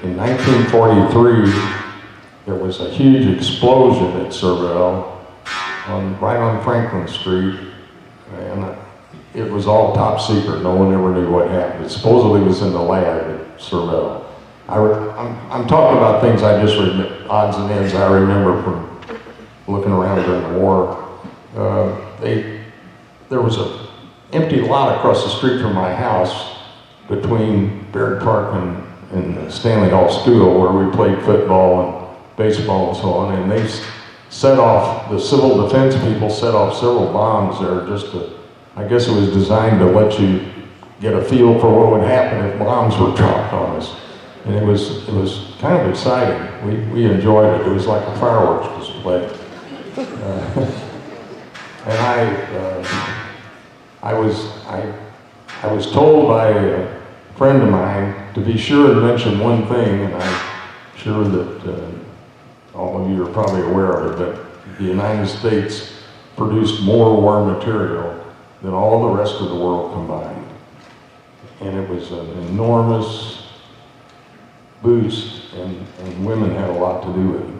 In 1943, there was a huge explosion at Cervelle, right on Franklin Street, and it was all top secret. No one ever knew what happened. It supposedly was in the lab at Cervelle. I'm talking about things I just odds and ends I remember from looking around during the war. There was an empty lot across the street from my house between Baird Park and Stanley Hall School, where we played football and baseball and so on, and they set off, the civil defense people set off several bombs there just to, I guess it was designed to let you get a feel for what would happen if bombs were dropped on us. And it was kind of exciting. We enjoyed it. It was like a fireworks display. And I was told by a friend of mine to be sure to mention one thing, and I'm sure that all of you are probably aware of it, but the United States produced more war material than all the rest of the world combined. And it was an enormous boost, and women had a lot to do with it,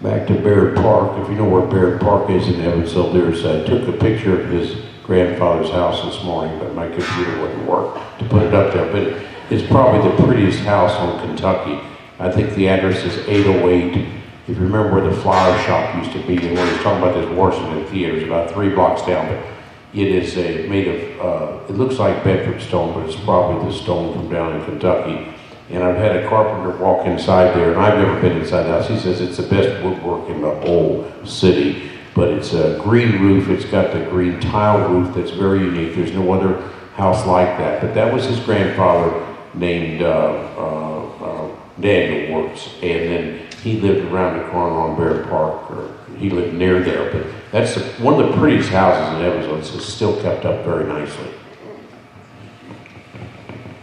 Back to Baird Park. If you know where Baird Park is in Evansville, I took a picture of his grandfather's house this morning, but my computer wouldn't work to put it up there. But it's probably the prettiest house on Kentucky. I think the address is 808. If you remember where the flower shop used to be, and when he's talking about this Washington Theater, it's about 3 blocks down, but it is made of, it looks like Bedford stone, but it's probably the stone from down in Kentucky. And I've had a carpenter walk inside there, and I've never been inside the house. He says it's the best woodwork in the whole city. But it's a green roof, it's got the green tile roof that's very unique. There's no other house like that. But that was his grandfather named Daniel Wertz. And then he lived around the corner on Baird Park, or he lived near there. But that's one of the prettiest houses in Evansville. It's still kept up very nicely.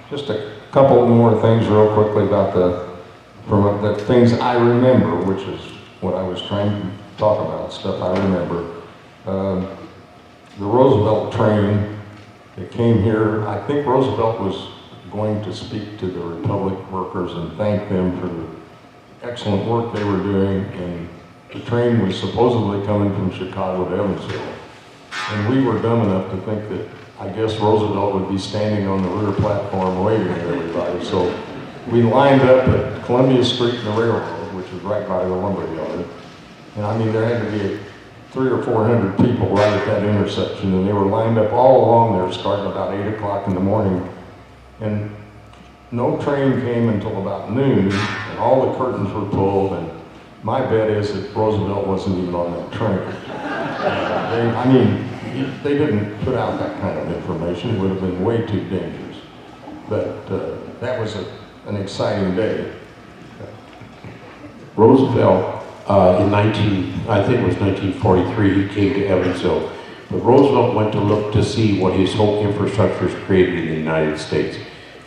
Just a couple more things real quickly about the things I remember, which is what I was trying to talk about, stuff I remember. The Roosevelt train that came here, I think Roosevelt was going to speak to the Republic workers and thank them for the excellent work they were doing, and the train was supposedly coming from Chicago to Evansville. And we were dumb enough to think that, I guess, Roosevelt would be standing on the rear platform waving at everybody. So we lined up at Columbia Street and the railroad, which is right by the lumber yard. And I mean, there had to be 300 or 400 people right at that intersection, and they were lined up all along there starting about 8 o'clock in the morning. And no train came until about noon, and all the curtains were pulled, and my bet is that Roosevelt wasn't even on that train. They didn't put out that kind of information. It would have been way too dangerous. But that was an exciting day. Roosevelt, I think it was 1943, he came to Evansville. But Roosevelt went to look to see what his whole infrastructure has created in the United States.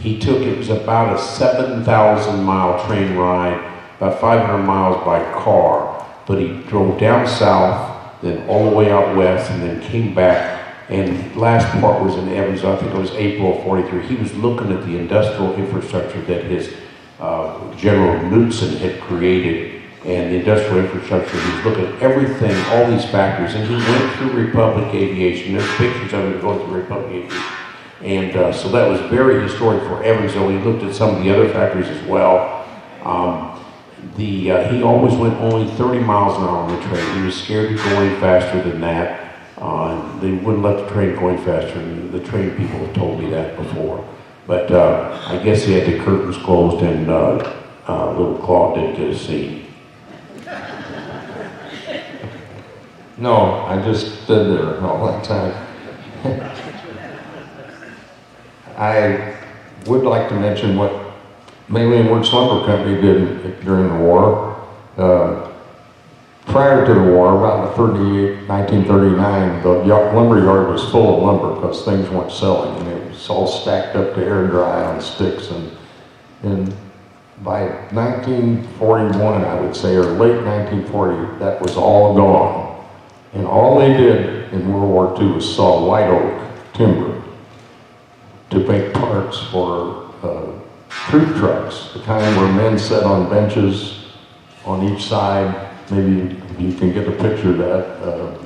It was about a 7,000 mile train ride, about 500 miles by car, but he drove down south, then all the way out west, and then came back. And last part was in Evansville, I think it was April of 43. He was looking at the industrial infrastructure that his General Knudsen had created, and the industrial infrastructure. He was looking at everything, all these factories, and he went through Republic Aviation. There's pictures of him going through Republic Aviation. And so that was very historic for Evansville. He looked at some of the other factories as well. He always went only 30 miles an hour on the train. He was scared of going faster than that. They wouldn't let the train go any faster, and the train people have told me that before. But I guess he had the curtains closed, and little Claude didn't get a seat. No, I just stood there all that time. I would like to mention what mainly Wertz Lumber Company did during the war. Prior to the war, about 1939, the lumber yard was full of lumber because things weren't selling, and it was all stacked up to air dry on sticks. And by 1941, I would say, or late 1940, that was all gone. And all they did in World War II was saw white oak timber to make parts for troop trucks, the kind where men sat on benches on each side. Maybe you can get a picture of that.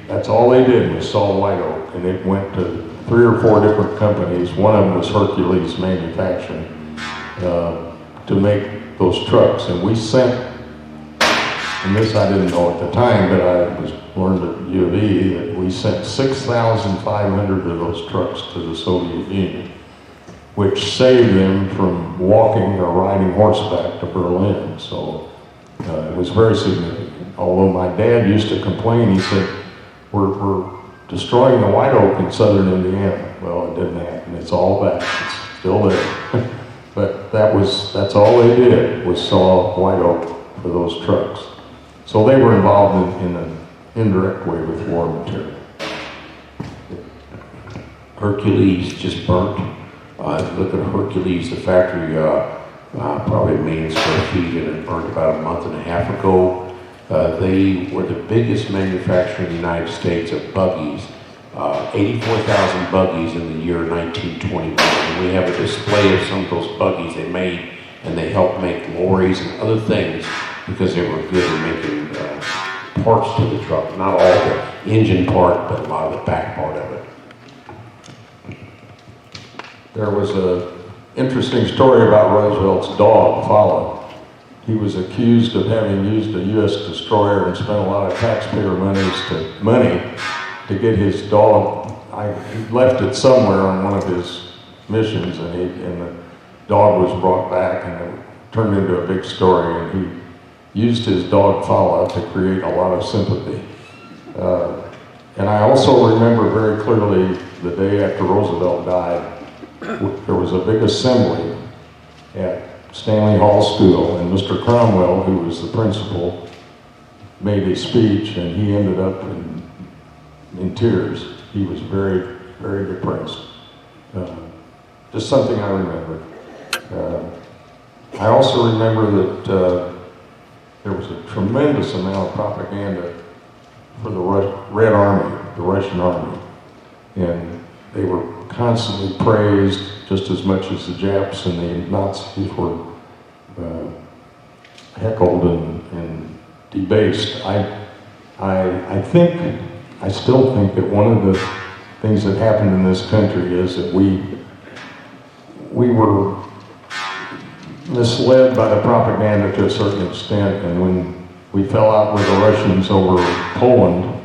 That's all they did was saw white oak, and it went to 3 or 4 different companies. One of them was Hercules Manufacturing to make those trucks. And we sent, and this I didn't know at the time, but I learned at WWII that we sent 6,500 of those trucks to the Soviet Union, which saved them from walking or riding horseback to Berlin. So it was very significant. Although my dad used to complain, he said, we're destroying the white oak in southern Indiana. Well, it didn't happen. It's all back. It's still there. But that's all they did was saw white oak for those trucks. So they were involved in an indirect way with war material. Hercules just burnt. Look at Hercules, the factory, probably 1 million square feet, and it burned about a month and a half ago. They were the biggest manufacturer in the United States of buggies, 84,000 buggies in the year 1921. And we have a display of some of those buggies they made, and they helped make lorries and other things because they were good at making parts to the truck. Not all the engine part, but a lot of the back part of it. There was an interesting story about Roosevelt's dog, Follow. He was accused of having used a U.S. destroyer and spent a lot of taxpayer money to get his dog. He left it somewhere on one of his missions, and the dog was brought back, and it turned into a big story, and he used his dog Follow to create a lot of sympathy. And I also remember very clearly the day after Roosevelt died, there was a big assembly at Stanley Hall School, and Mr. Cromwell, who was the principal, made a speech, and he ended up in tears. He was very, very depressed. Just something I remember. I also remember that there was a tremendous amount of propaganda for the Red Army, the Russian Army, and they were constantly praised just as much as the Japs and the Nazis were heckled and debased. I still think that one of the things that happened in this country is that we were misled by the propaganda to a certain extent, and when we fell out with the Russians over Poland,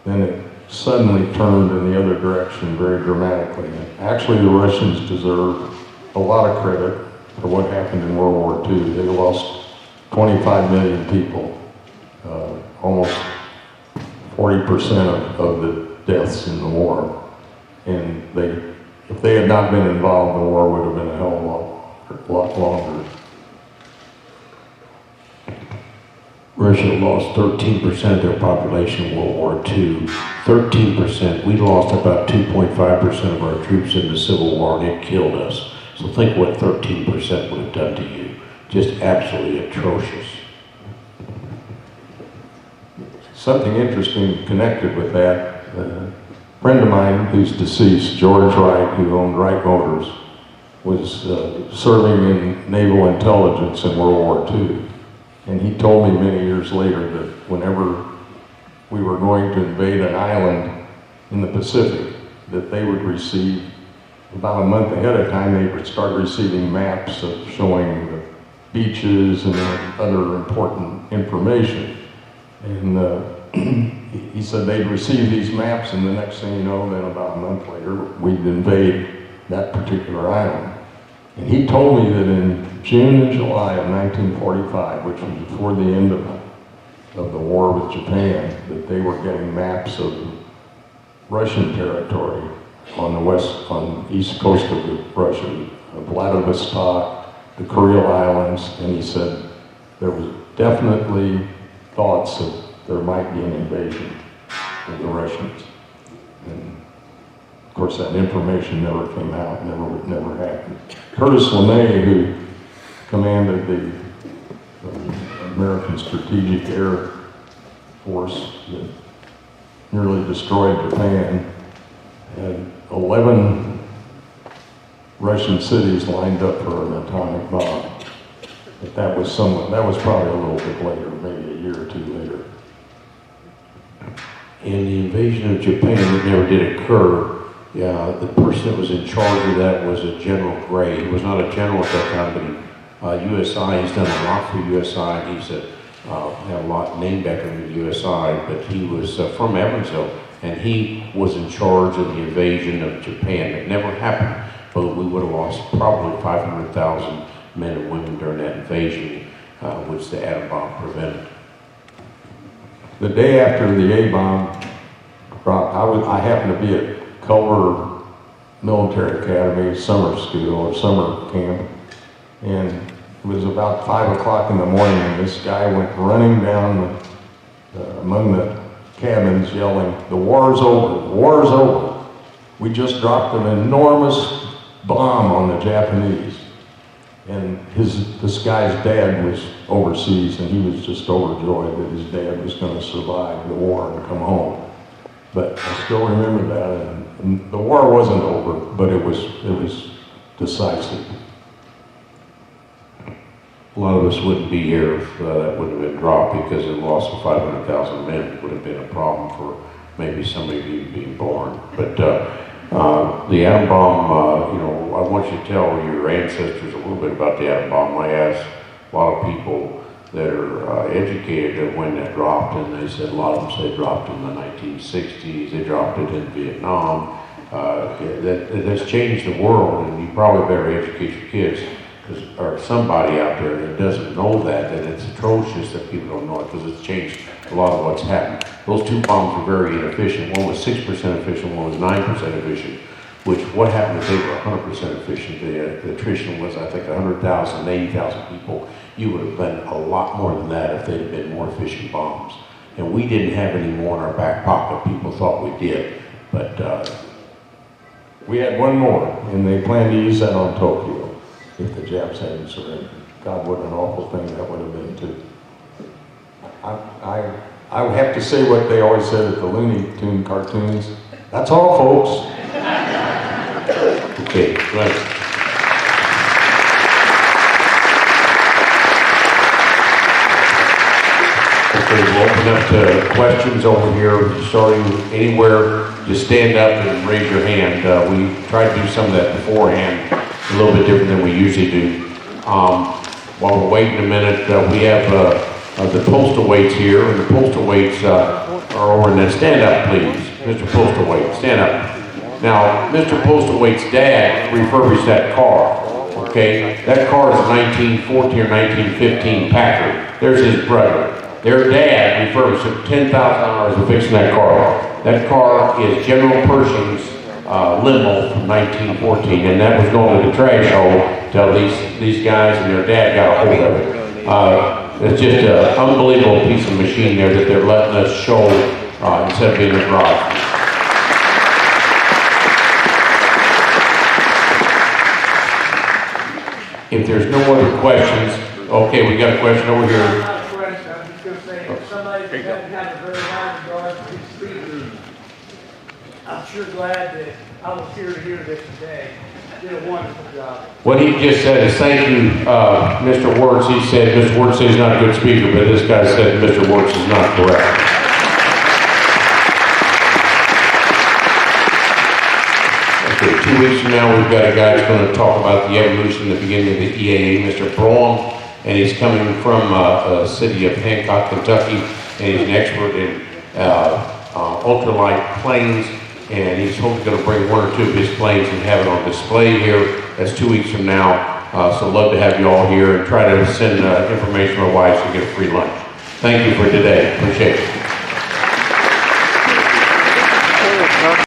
then it suddenly turned in the other direction very dramatically. And actually, the Russians deserve a lot of credit for what happened in World War II. They lost 25 million people, almost 40% of the deaths in the war. And if they had not been involved, the war would have been a hell of a lot longer. Russia lost 13% of their population in World War II. 13%. We lost about 2.5% of our troops in the Civil War, and it killed us. So think what 13% would have done to you. Just absolutely atrocious. Something interesting connected with that, a friend of mine who's deceased, George Wright, who owned Wright Motors, was serving in naval intelligence in World War II. And he told me many years later that whenever we were going to invade an island in the Pacific, that they would receive, about a month ahead of time, they would start receiving maps of showing the beaches and other important information. And he said they'd receive these maps, and the next thing you know, then about a month later, we'd invade that particular island. And he told me that in June and July of 1945, which was before the end of the war with Japan, that they were getting maps of Russian territory on the east coast of Russia, Vladivostok, the Kuril Islands, and he said there was definitely thoughts that there might be an invasion of the Russians. And of course, that information never came out, never happened. Curtis LeMay, who commanded the American Strategic Air Force that nearly destroyed Japan, had 11 Russian cities lined up for an atomic bomb. But that was probably a little bit later, maybe a year or two later. In the invasion of Japan, it never did occur. The person that was in charge of that was a General Gray. He was not a general at that time, but USI, he's done a lot for USI, and he's had a lot named after him at USI, but he was from Evansville, and he was in charge of the invasion of Japan. It never happened, but we would have lost probably 500,000 men and women during that invasion, which the atom bomb prevented. The day after the A-bomb dropped, I happened to be at Culver Military Academy summer school or summer camp, and it was about 5 o'clock in the morning, and this guy went running down among the cabins yelling, "The war's over, the war's over. We just dropped an enormous bomb on the Japanese." And this guy's dad was overseas, and he was just overjoyed that his dad was going to survive the war and come home. But I still remember that, and the war wasn't over, but it was decisive. A lot of us wouldn't be here if that wouldn't have been dropped, because the loss of 500,000 men would have been a problem for maybe somebody even being born. But the atom bomb, I want you to tell your ancestors a little bit about the atom bomb. I asked a lot of people that are educated of when that dropped, and they said a lot of them say it dropped in the 1960s, they dropped it in Vietnam. That has changed the world, and you probably better educate your kids, or somebody out there that doesn't know that it's atrocious that people don't know it, because it's changed a lot of what's happened. Those two bombs were very inefficient. One was 6% efficient, one was 9% efficient, which what happened if they were 100% efficient? The attrition was, I think, 100,000, 80,000 people. You would have been a lot more than that if they'd have been more efficient bombs. And we didn't have any more in our back pocket. People thought we did, but we had one more, and they planned to use that on Tokyo if the Japs hadn't surrendered. God, what an awful thing that would have been, too. I would have to say what they always said at the Looney Tune cartoons. That's all, folks. okay, right. Okay, we'll open up to questions over here, starting anywhere. Just stand up and raise your hand. We tried to do some of that beforehand, a little bit different than we usually do. While we're waiting a minute, we have the postal weights here, and the postal weights are over in there. Stand up, please. Mr. Postal Weight, stand up. Now, Mr. Postal Weight's dad refurbished that car, okay? That car is a 1914 or 1915 Packard. There's his brother. Their dad refurbished it, $10,000 of fixing that car. That car is General Pershing's limo from 1914, and that was going to the trash hole till these guys and their dad got a hold of it. It's just an unbelievable piece of machine there that they're letting us show instead of being a drive. If there's no other questions, okay, we got a question over here. I'm not a question, I'm just gonna say, if somebody doesn't have a very high regard for these speakers, I'm sure glad that I was here to hear this today. Did a wonderful job. What he just said is thank you, Mr. Wertz. He said Mr. Wertz says he's not a good speaker, but this guy said Mr. Wertz is not correct. Okay, 2 weeks from now, we've got a guy that's going to talk about the evolution, the beginning of the EAA, Mr. Braun, and he's coming from the city of Hancock, Kentucky, and he's an expert in ultralight planes, and he's hopefully going to bring 1 or 2 of his planes and have it on display here. That's 2 weeks from now, so love to have you all here and try to send information to my wife to get a free lunch. Thank you for today. Appreciate it.